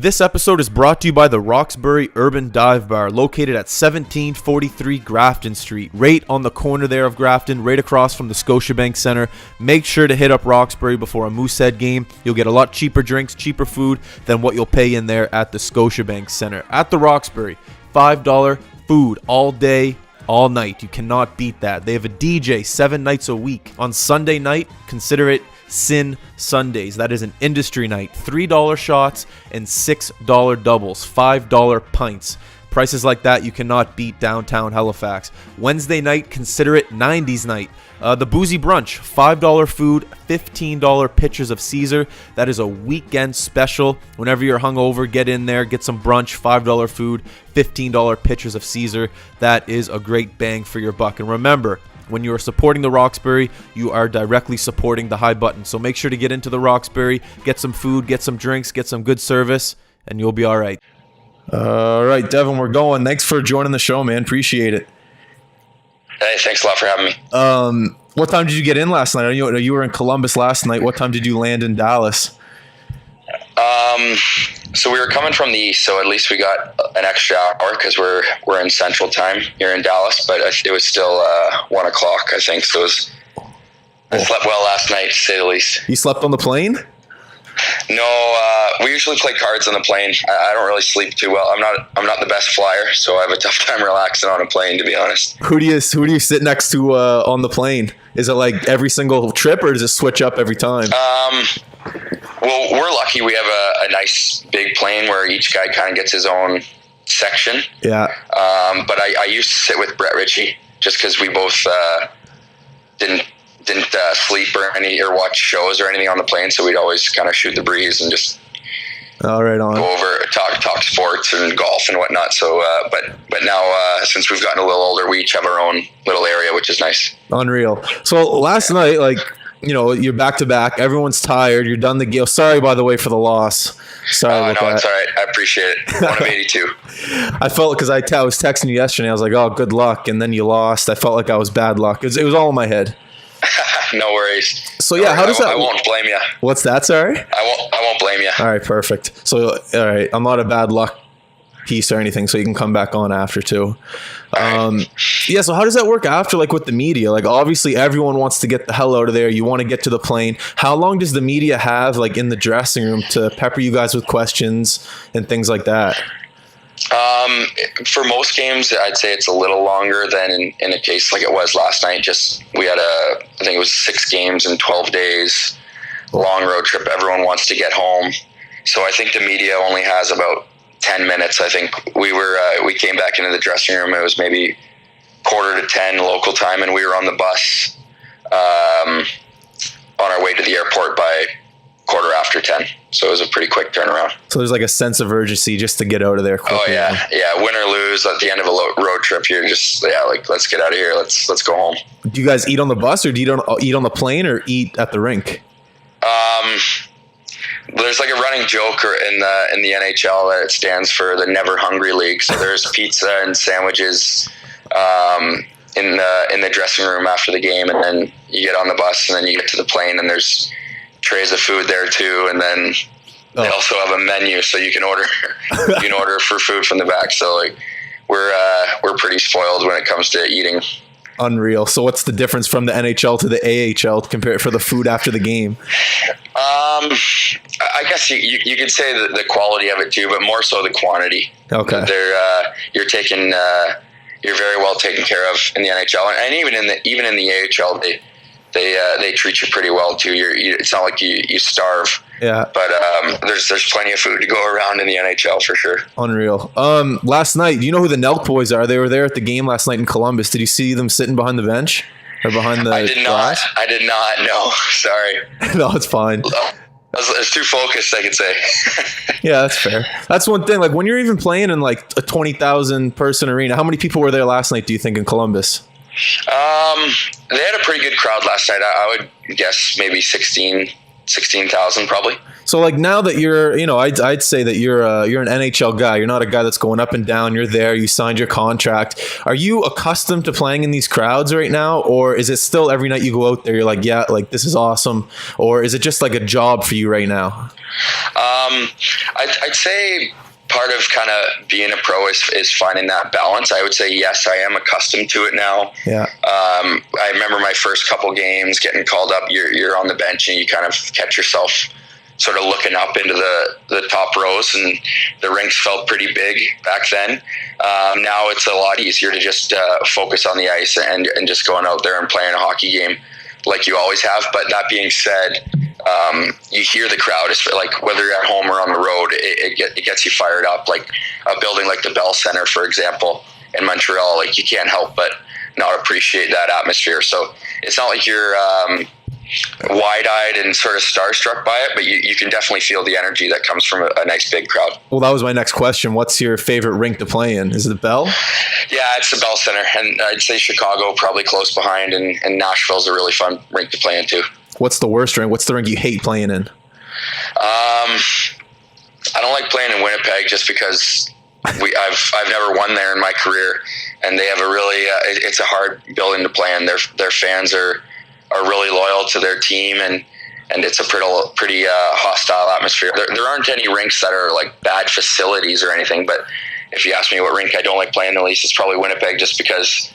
This episode is brought to you by the Roxbury Urban Dive Bar, located at 1743 Grafton Street, right on the corner there of Grafton, right across from the Scotiabank Center. Make sure to hit up Roxbury before a Moosehead game. You'll get a lot cheaper drinks, cheaper food than what you'll pay in there at the Scotiabank Center. At the Roxbury, $5 food all day, all night. You cannot beat that. They have a DJ 7 nights a week. On Sunday night, consider it Sin Sundays. That is an industry night. $3 shots and $6 doubles, $5 pints. Prices like that you cannot beat downtown Halifax. Wednesday night, consider it 90s night. The Boozy Brunch, $5 food, $15 pitchers of Caesar. That is a weekend special. Whenever you're hungover, get in there, get some brunch, $5 food, $15 pitchers of Caesar. That is a great bang for your buck. And remember, when you are supporting the Roxbury, you are directly supporting the High Button. So make sure to get into the Roxbury, get some food, get some drinks, get some good service, and you'll be all right. All right, Devin, we're going. Thanks for joining the show, man. Appreciate it. Hey, thanks a lot for having me. What time did you get in last night? You were in Columbus last night. What time did you land in Dallas? So we were coming from the east, so at least we got an extra hour because we're in Central Time here in Dallas, but it was still 1 o'clock, I think. So I slept well last night, to say the least. You slept on the plane? No, we usually play cards on the plane. I don't really sleep too well. I'm not the best flyer, so I have a tough time relaxing on a plane, to be honest. Who do you sit next to on the plane? Is it like every single trip, or does it switch up every time? Well, we're lucky. We have a nice big plane where each guy kind of gets his own section. Yeah. But I used to sit with Brett Ritchie just because we both didn't sleep or watch shows or anything on the plane, so we'd always kind of shoot the breeze and just go over, talk sports and golf and whatnot. So, but now since we've gotten a little older, we each have our own little area, which is nice. Unreal. So last night, you're back to back. Everyone's tired. You're done the game. Sorry, by the way, for the loss. Sorry about that. It's all right. I appreciate it. 1 of 82. I felt because I was texting you yesterday. I was like, "Oh, good luck," and then you lost. I felt like I was bad luck. It was all in my head. No worries. So yeah, how does that? I won't blame you. What's that? Sorry. I won't blame you. All right, perfect. So all right, I'm not a bad luck piece or anything, so you can come back on after too. Yeah. So how does that work after, like with the media? Like obviously everyone wants to get the hell out of there. You want to get to the plane. How long does the media have like in the dressing room to pepper you guys with questions and things like that? For most games, I'd say it's a little longer than in a case like it was last night. Just we had I think it was 6 games in 12 days, long road trip. Everyone wants to get home. So I think the media only has about 10 minutes. I think we came back into the dressing room. It was maybe 9:45 local time, and we were on the bus, on our way to the airport by 10:15. So it was a pretty quick turnaround. So there's like a sense of urgency just to get out of there quickly. Oh yeah. Yeah. Win or lose at the end of a road trip, you're just, let's get out of here. Let's go home. Do you guys eat on the bus, or do you eat on the plane, or eat at the rink? There's like a running joke in the NHL that it stands for the Never Hungry League. So there's pizza and sandwiches, in the dressing room after the game, and then you get on the bus, and then you get to the plane, and there's trays of food there too, and then they also have a menu, so you can order for food from the back. So like we're pretty spoiled when it comes to eating. Unreal. So what's the difference from the NHL to the AHL compared for the food after the game? I guess you could say the quality of it too, but more so the quantity. Okay. You're very well taken care of in the NHL, and even in the AHL, they treat you pretty well too. It's not like you starve. Yeah. But there's plenty of food to go around in the NHL for sure. Unreal. Last night, do you know who the Nelk boys are? They were there at the game last night in Columbus. Did you see them sitting behind the bench or behind the I did not. glass? I did not. No, sorry. No, it's fine. I was too focused, I could say. Yeah, that's fair. That's one thing. Like when you're even playing in like a 20,000 person arena, how many people were there last night, do you think, in Columbus? They had a pretty good crowd last night. I would guess maybe 16 16,000 probably. So like now that you're, I'd say that you're an NHL guy. You're not a guy that's going up and down. You're there. You signed your contract. Are you accustomed to playing in these crowds right now, or is it still every night you go out there, you're like, yeah, like this is awesome, or is it just like a job for you right now? I'd say part of kind of being a pro is finding that balance. I would say, yes, I am accustomed to it now. Yeah. I remember my first couple games getting called up. You're on the bench and you kind of catch yourself sort of looking up into the top rows, and the rinks felt pretty big back then. Now it's a lot easier to just focus on the ice and just going out there and playing a hockey game like you always have. But that being said, you hear the crowd. It's like whether you're at home or on the road, it gets you fired up. Like a building like the Bell Center, for example, in Montreal, like you can't help but not appreciate that atmosphere. So it's not like you're wide-eyed and sort of starstruck by it, but you can definitely feel the energy that comes from a nice big crowd. Well, that was my next question. What's your favorite rink to play in? Is it the Bell? Yeah, it's the Bell Center, and I'd say Chicago probably close behind, and Nashville's a really fun rink to play in too. What's the worst rink? What's the rink you hate playing in? I don't like playing in Winnipeg just because I've never won there in my career, and they have a really it's a hard building to play in. Their fans are really loyal to their team, and it's a pretty hostile atmosphere. There aren't any rinks that are like bad facilities or anything, but if you ask me what rink I don't like playing the least, it's probably Winnipeg, just because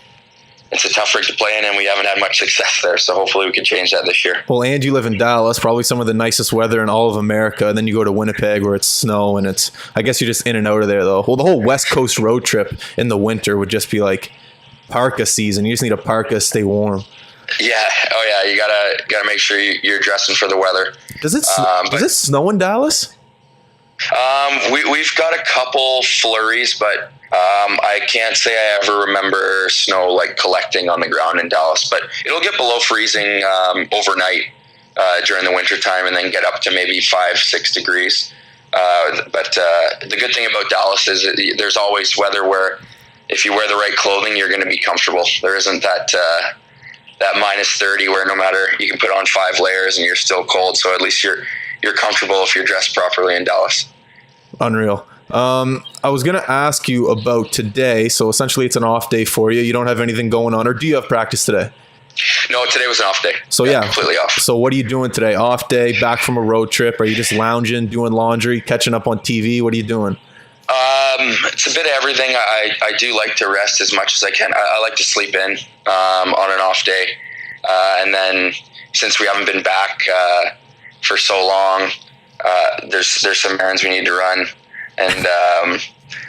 it's a tough rink to play in, and we haven't had much success there. So hopefully we can change that this year. Well, and you live in Dallas, probably some of the nicest weather in all of America. And then you go to Winnipeg where it's snow, and I guess you're just in and out of there though. Well, the whole West Coast road trip in the winter would just be like parka season. You just need a parka, stay warm. Yeah. Oh yeah. You gotta make sure you're dressing for the weather. Does it snow in Dallas? We've got a couple flurries, but I can't say I ever remember snow like collecting on the ground in Dallas. But it'll get below freezing overnight during the winter time, and then get up to maybe 5-6 degrees. But the good thing about Dallas is that there's always weather where if you wear the right clothing, you're going to be comfortable. There isn't that -30 where no matter, you can put on 5 layers and you're still cold. So at least you're comfortable if you're dressed properly in Dallas. Unreal. I was going to ask you about today. So essentially it's an off day for you. You don't have anything going on, or do you have practice today? No, today was an off day. So yeah, completely off. So what are you doing today? Off day, back from a road trip? Are you just lounging, doing laundry, catching up on TV? What are you doing? It's a bit of everything. I do like to rest as much as I can. I like to sleep in on an off day. And then since we haven't been back for so long, there's some errands we need to run. And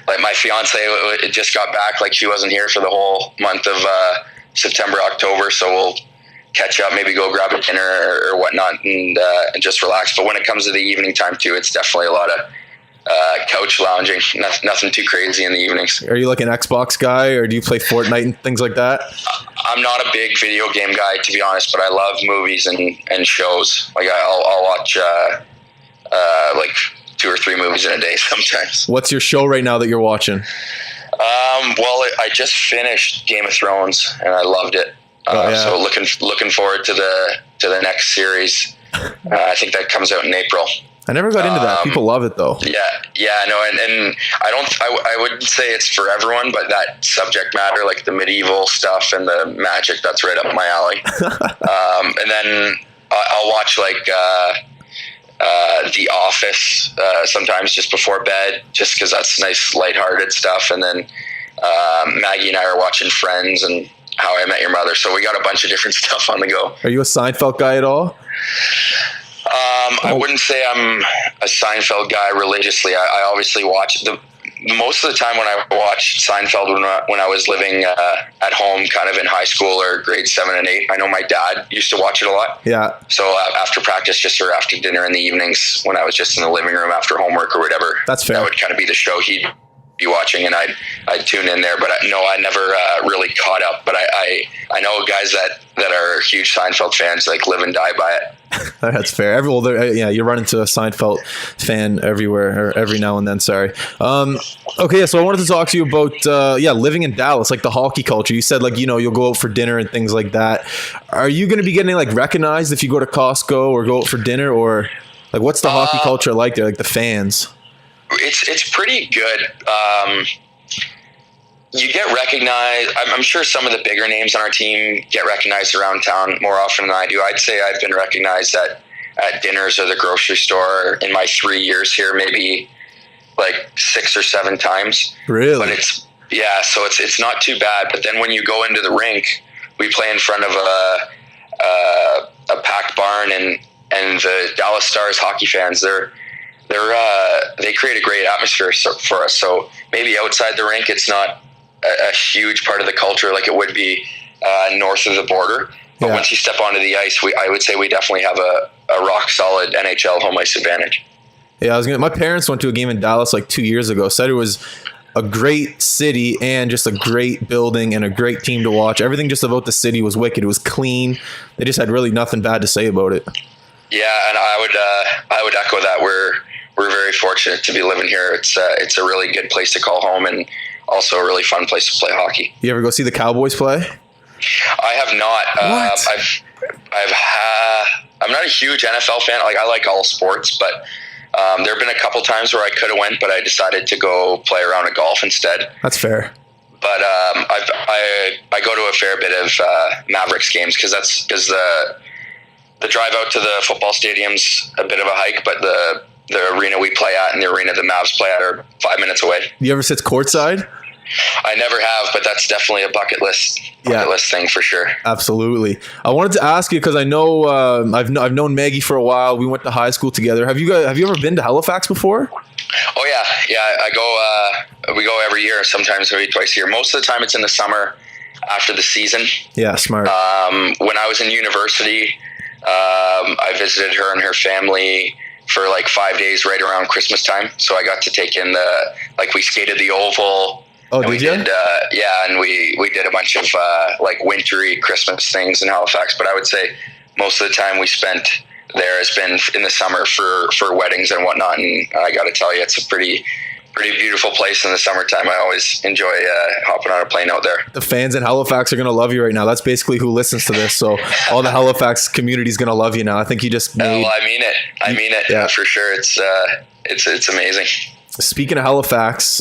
like my fiance just got back, like she wasn't here for the whole month of September, October. So we'll catch up, maybe go grab a dinner or whatnot, and just relax. But when it comes to the evening time too, it's definitely a lot of couch lounging. Nothing too crazy in the evenings. Are you like an Xbox guy, or do you play Fortnite and things like that? I'm not a big video game guy, to be honest, but I love movies and shows. Like I'll watch like 2 or 3 movies in a day sometimes. What's your show right now that you're watching? Well, I just finished Game of Thrones and I loved it. So looking forward to the next series. I think that comes out in April. I never got into that. People love it though. Yeah, no, and I wouldn't say it's for everyone, but that subject matter, like the medieval stuff and the magic, that's right up my alley. And then I'll watch like The Office sometimes just before bed, just because that's nice, lighthearted stuff. And then Maggie and I are watching Friends and How I Met Your Mother. So we got a bunch of different stuff on the go. Are you a Seinfeld guy at all? I wouldn't say I'm a Seinfeld guy religiously. I obviously watch most of the time when I watched Seinfeld when I was living at home, kind of in high school or grades 7 and 8. I know my dad used to watch it a lot. Yeah. So after practice, just or after dinner in the evenings, when I was just in the living room after homework or whatever, that's fair. That would kind of be the show he'd be watching, and I'd tune in there. But I never really caught up. But I know guys that are huge Seinfeld fans, like live and die by it. That's fair. You run into a Seinfeld fan everywhere, or every now and then. Sorry. Okay, so I wanted to talk to you about living in Dallas, like the hockey culture. You said you'll go out for dinner and things like that. Are you going to be getting recognized if you go to Costco or go out for dinner, or what's the hockey culture like there, like the fans? It's pretty good. You get recognized. I'm sure some of the bigger names on our team get recognized around town more often than I do. I'd say I've been recognized at dinners or the grocery store in my 3 years here, maybe 6 or 7 times. Really? But it's not too bad. But then when you go into the rink, we play in front of a packed barn, and the Dallas Stars hockey fans, they create a great atmosphere for us. So maybe outside the rink, it's not a huge part of the culture like it would be north of the border. But once you step onto the ice, I would say we definitely have a rock solid NHL home ice advantage. Yeah, my parents went to a game in Dallas 2 years ago. Said it was a great city and just a great building and a great team to watch. Everything just about the city was wicked. It was clean. They just had really nothing bad to say about it. Yeah, and I would echo that. We're very fortunate to be living here. It's a really good place to call home, and also a really fun place to play hockey. You ever go see the Cowboys play? I have not. What? I'm not a huge NFL fan. I like all sports, but there have been a couple times where I could have went, but I decided to go play a round of golf instead. That's fair. But I go to a fair bit of Mavericks games because the drive out to the football stadium's a bit of a hike, but the arena we play at and the arena the Mavs play at are 5 minutes away. You ever sit courtside? I never have, but that's definitely a bucket list thing for sure. Absolutely. I wanted to ask you because I know I've known Maggie for a while. We went to high school together. Have you ever been to Halifax before? Oh yeah. I go. We go every year. Sometimes maybe twice a year. Most of the time, it's in the summer after the season. Yeah, smart. When I was in university, I visited her and her family for 5 days right around Christmas time. So I got to take in we skated the Oval. Oh, did you? And we did a bunch of wintry Christmas things in Halifax. But I would say most of the time we spent there has been in the summer for weddings and whatnot. And I got to tell you, it's a pretty beautiful place in the summertime. I always enjoy hopping on a plane out there. The fans in Halifax are going to love you right now. That's basically who listens to this. So all the Halifax community is going to love you now. I think you just made... Well, I mean it. Yeah, for sure. It's amazing. Speaking of Halifax,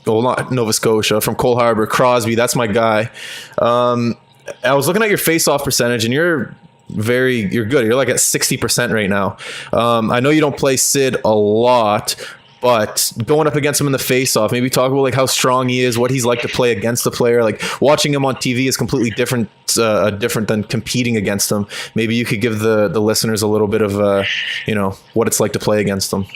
not Nova Scotia, from Cole Harbour, Crosby, that's my guy. I was looking at your face-off percentage, and you're good. You're at 60% right now. I know you don't play Sid a lot, but going up against him in the face-off, maybe talk about how strong he is, what he's like to play against the player. Watching him on TV is completely different than competing against him. Maybe you could give the listeners a little bit of what it's like to play against him.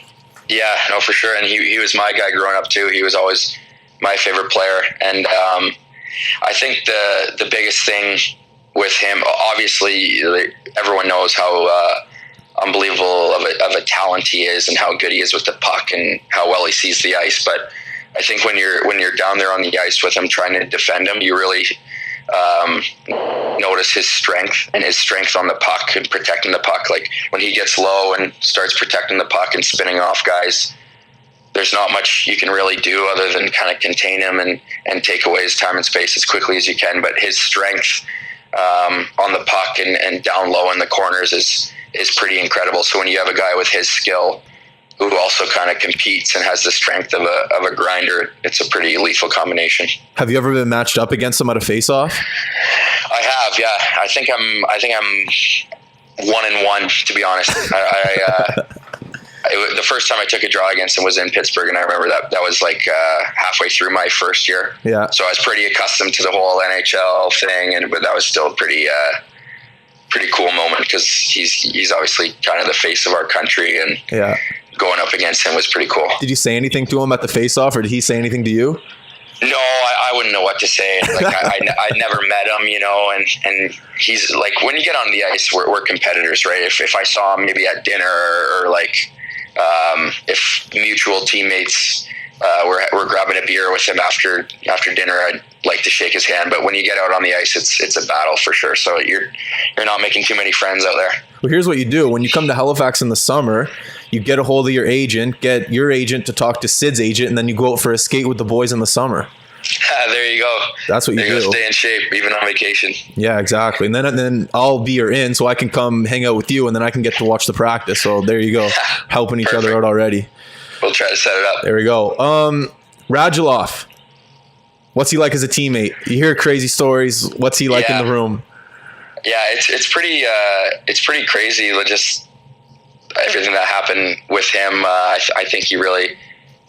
Yeah, no, for sure. And he was my guy growing up too. He was always my favorite player. And I think the biggest thing with him, obviously, everyone knows how unbelievable of a talent he is and how good he is with the puck and how well he sees the ice. But I think when you're down there on the ice with him trying to defend him, you really notice his strength on the puck and protecting the puck. When he gets low and starts protecting the puck and spinning off guys, there's not much you can really do other than kind of contain him and take away his time and space as quickly as you can. But his strength on the puck and down low in the corners is pretty incredible. So when you have a guy with his skill who also kind of competes and has the strength of a grinder, it's a pretty lethal combination. Have you ever been matched up against him at a face-off? I have, yeah. I think I'm 1-1, to be honest. The first time I took a draw against him was in Pittsburgh, and I remember that was halfway through my first year. Yeah. So I was pretty accustomed to the whole NHL thing, but that was still pretty cool moment because he's obviously kind of the face of our country, and going up against him was pretty cool. Did you say anything to him at the face-off, or did he say anything to you? No, I wouldn't know what to say. I never met him, and he's when you get on the ice, we're competitors, right? If I saw him maybe at dinner or if mutual teammates we're grabbing a beer with him after dinner. I'd like to shake his hand, but when you get out on the ice, it's a battle for sure. So you're not making too many friends out there. Well, here's what you do. When you come to Halifax in the summer, you get a hold of your agent, get your agent to talk to Sid's agent, and then you go out for a skate with the boys in the summer. There you go. That's what you do. Stay in shape, even on vacation. Yeah, exactly. And then I'll be your in, so I can come hang out with you, and then I can get to watch the practice. So there you go, helping each other out already. We'll try to set it up. There we go. Radulov, what's he like as a teammate? You hear crazy stories. What's he like in the room? Yeah, it's pretty crazy. Just everything that happened with him. I think he really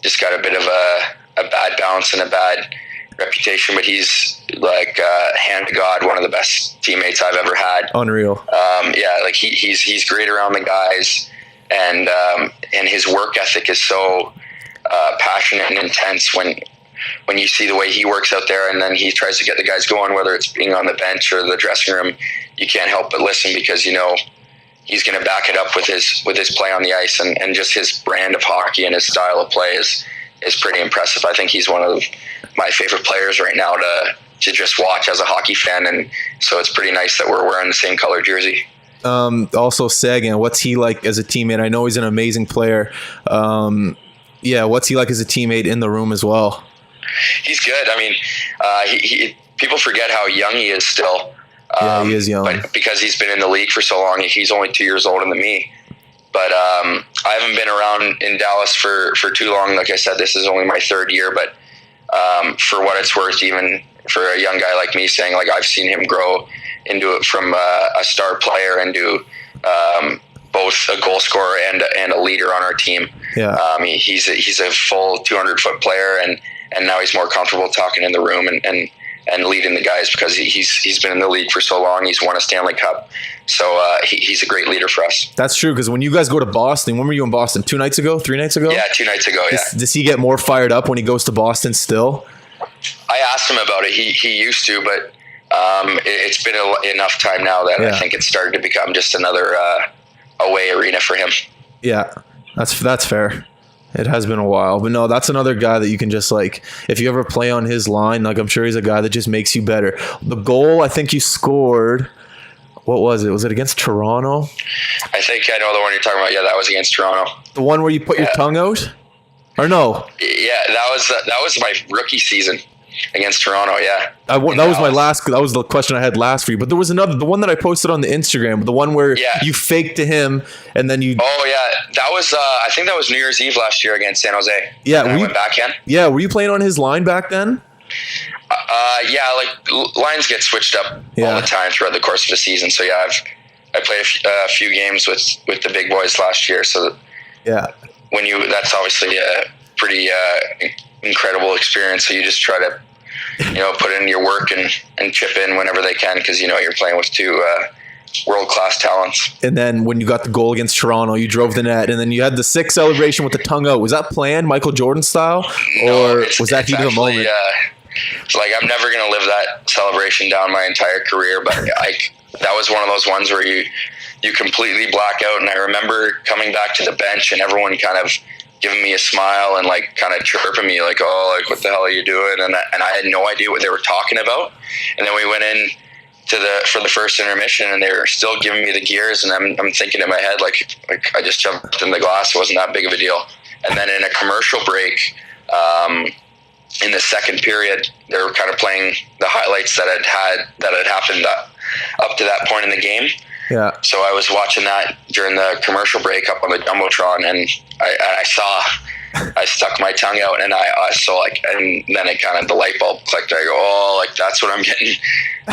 just got a bit of a bad bounce and a bad reputation, but he's like hand to God, one of the best teammates I've ever had. Unreal. Yeah, like he's great around the guys, and his work ethic is so passionate and intense when you see the way he works out there, and then he tries to get the guys going, whether it's being on the bench or the dressing room. You can't help but listen, because he's going to back it up with his play on the ice, and just his brand of hockey and his style of play is pretty impressive. I think he's one of my favorite players right now to just watch as a hockey fan, and so it's pretty nice that we're wearing the same color jersey. Also Sagan, what's he like as a teammate? I know he's an amazing player. What's he like as a teammate in the room as well? He's good. I mean, he people forget how young he is still. Yeah, he is young. But because he's been in the league for so long, he's only 2 years older than me. But I haven't been around in Dallas for too long. Like I said, this is only my third year. But for what it's worth, even for a young guy like me, saying like I've seen him grow into it from a star player into both a goal scorer and a leader on our team. Yeah. He's a full 200-foot player, and now he's more comfortable talking in the room and leading the guys, because he's been in the league for so long. He's won a Stanley Cup. So he's a great leader for us. That's true, because when you guys go to Boston, when were you in Boston? 2 nights ago? 3 nights ago? Yeah, 2 nights ago, yeah. Does he get more fired up when he goes to Boston still? I asked him about it. He used to, but it's been enough time now that I think it's started to become just another away arena for him. Yeah, that's fair. It has been a while, but no, that's another guy that you can just like, if you ever play on his line, like I'm sure he's a guy that just makes you better. The goal I think you scored, what was it? Was it against Toronto? I think I know the one you're talking about. Yeah, that was against Toronto. The one where you put your tongue out? Or no? Yeah, that was my rookie season against Toronto. Yeah, that was the question I had last for you. But there was another, the one that I posted on the Instagram, the one where you faked to him and then you. Oh yeah, that was I think that was New Year's Eve last year against San Jose. Yeah, I went backhand. Yeah, were you playing on his line back then? Yeah, like lines get switched up all the time throughout the course of the season. So yeah, I played a few games with the big boys last year. So that's obviously a pretty incredible experience. So you just try to put in your work and chip in whenever they can, because you're playing with two world-class talents. And then when you got the goal against Toronto, you drove the net, and then you had the sick celebration with the tongue out. Was that planned, Michael Jordan style, or was that heat of the moment? It's like I'm never going to live that celebration down my entire career, but that was one of those ones where you completely black out. And I remember coming back to the bench and everyone kind of giving me a smile and like kind of chirping me like, oh, like what the hell are you doing? And I had no idea what they were talking about. And then we went in for the first intermission, and they were still giving me the gears, and I'm thinking in my head like I just jumped in the glass. It wasn't that big of a deal. And then in a commercial break, in the second period, they were kind of playing the highlights that had happened up to that point in the game. Yeah. So I was watching that during the commercial break up on the Jumbotron, and I stuck my tongue out, and and then it kind of, the light bulb clicked. I go, oh, like that's what I'm getting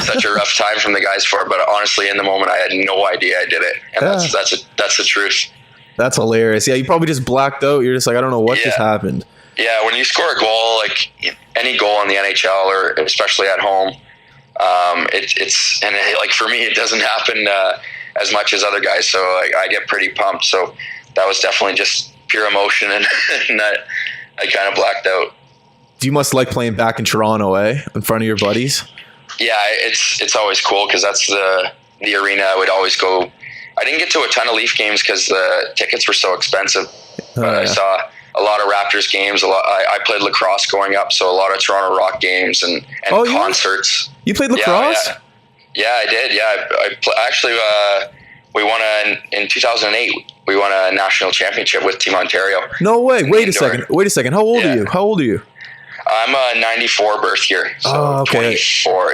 such a rough time from the guys for. But honestly, in the moment, I had no idea I did it, and that's the truth. That's hilarious. Yeah, you probably just blacked out. You're just like, I don't know what just happened. Yeah, when you score a goal, like any goal in the NHL or especially at home, like for me, it doesn't happen as much as other guys. So I get pretty pumped. So that was definitely just pure emotion, and I kind of blacked out. You must like playing back in Toronto, in front of your buddies? Yeah, it's always cool because that's the arena I would always go. I didn't get to a ton of Leaf games because the tickets were so expensive, but a lot of Raptors games. I played lacrosse growing up, so a lot of Toronto Rock games and concerts. You played lacrosse? Yeah, I did. Yeah, actually, we won in 2008. We won a national championship with Team Ontario. No way. Wait a second. How old are you? I'm a 94 birth year. So okay. 24,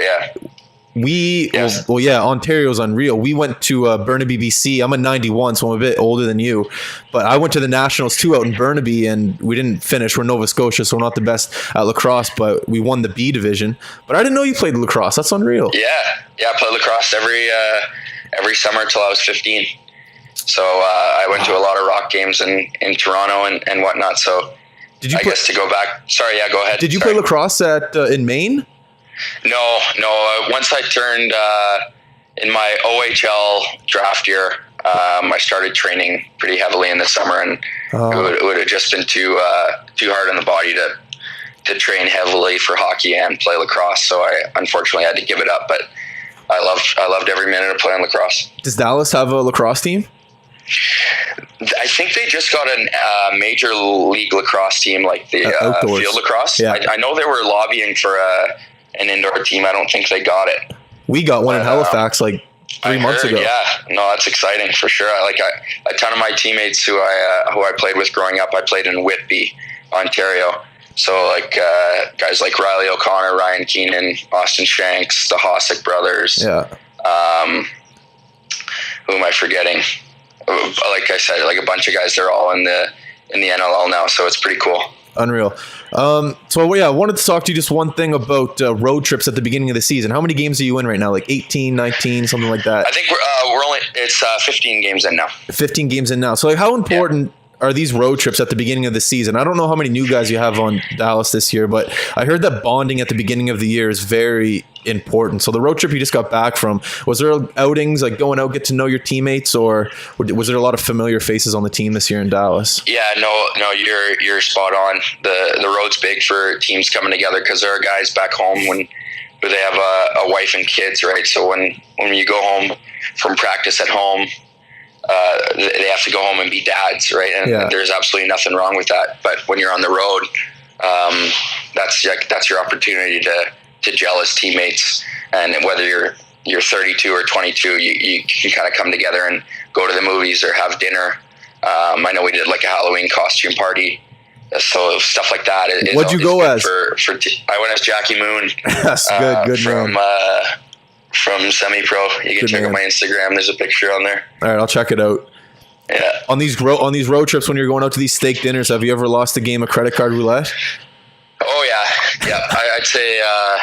yeah. Ontario's unreal. We went to Burnaby, BC. I'm a 91, so I'm a bit older than you. But I went to the Nationals too out in Burnaby, and we didn't finish. We're Nova Scotia, so we're not the best at lacrosse, but we won the B division. But I didn't know you played lacrosse. That's unreal. Yeah, I played lacrosse every summer until I was 15. So I went to a lot of Rock games in Toronto and whatnot. So guess to go back. Sorry, yeah, go ahead. Did you play lacrosse in Maine? No. Once I turned in my OHL draft year, I started training pretty heavily in the summer, and it would have just been too hard on the body to train heavily for hockey and play lacrosse. So I unfortunately had to give it up. But I loved every minute of playing lacrosse. Does Dallas have a lacrosse team? I think they just got a major league lacrosse team, like the field lacrosse. Yeah. I know they were lobbying for an indoor team. I don't think they got it. We got one in Halifax like 3 months ago. Yeah, no, that's exciting for sure. A ton of my teammates who I played with growing up, I played in Whitby, Ontario. So guys like Riley O'Connor, Ryan Keenan, Austin Shanks, the Hossack brothers. Yeah. Who am I forgetting? Like I said, like a bunch of guys. They're all in the NLL now, so it's pretty cool. Unreal. I wanted to talk to you just one thing about road trips at the beginning of the season. How many games are you in right now? Like 18, 19, something like that? I think we're only, it's 15 games in now. 15 games in now. So how important are these road trips at the beginning of the season? I don't know how many new guys you have on Dallas this year, but I heard that bonding at the beginning of the year is very important. So the road trip you just got back from, was there outings, like going out, get to know your teammates, or was there a lot of familiar faces on the team this year in Dallas? Yeah, no, you're spot on. The road's big for teams coming together because there are guys back home who they have a wife and kids, right? So when you go home from practice at home, they have to go home and be dads, right? And there's absolutely nothing wrong with that. But when you're on the road, that's your opportunity to gel as teammates. And whether you're 32 or 22, you can kind of come together and go to the movies or have dinner. I know we did like a Halloween costume party, so stuff like that. What'd you go as? I went as Jackie Moon. That's good from, man. From Semi-Pro. You can check out my Instagram. There's a picture on there. All right, I'll check it out. Yeah. On these road trips, when you're going out to these steak dinners, have you ever lost a game of credit card roulette? Oh yeah. I'd say I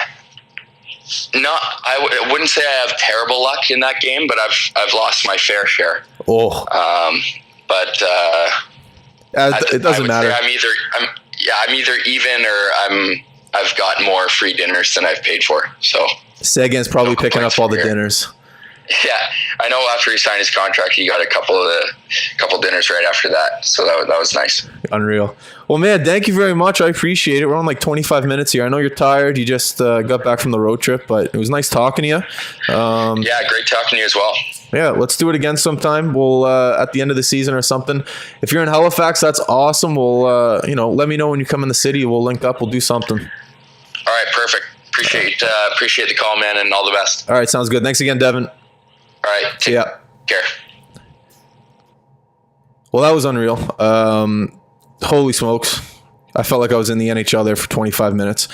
wouldn't say I have terrible luck in that game, but I've lost my fair share. Oh. It doesn't matter. I'm either even or I've got more free dinners than I've paid for. So Sagan's probably picking up all the dinners. Yeah, I know after he signed his contract, he got a couple dinners right after that. So that was nice. Unreal. Well, man, thank you very much. I appreciate it. We're on like 25 minutes here. I know you're tired. You just got back from the road trip, but it was nice talking to you. Yeah, great talking to you as well. Yeah, let's do it again sometime. We'll at the end of the season or something. If you're in Halifax, that's awesome. We'll let me know when you come in the city. We'll link up. We'll do something. All right, perfect. Appreciate the call, man, and all the best. All right, sounds good. Thanks again, Devin. All right, take care. Well, that was unreal. Holy smokes. I felt like I was in the NHL there for 25 minutes.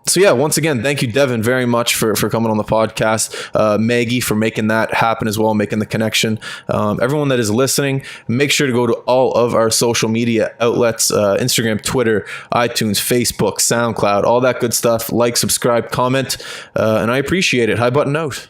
So yeah, once again, thank you, Devin, very much for coming on the podcast. Maggie for making that happen as well, making the connection. Everyone that is listening, make sure to go to all of our social media outlets, Instagram, Twitter, iTunes, Facebook, SoundCloud, all that good stuff. Like, subscribe, comment, and I appreciate it. High button out.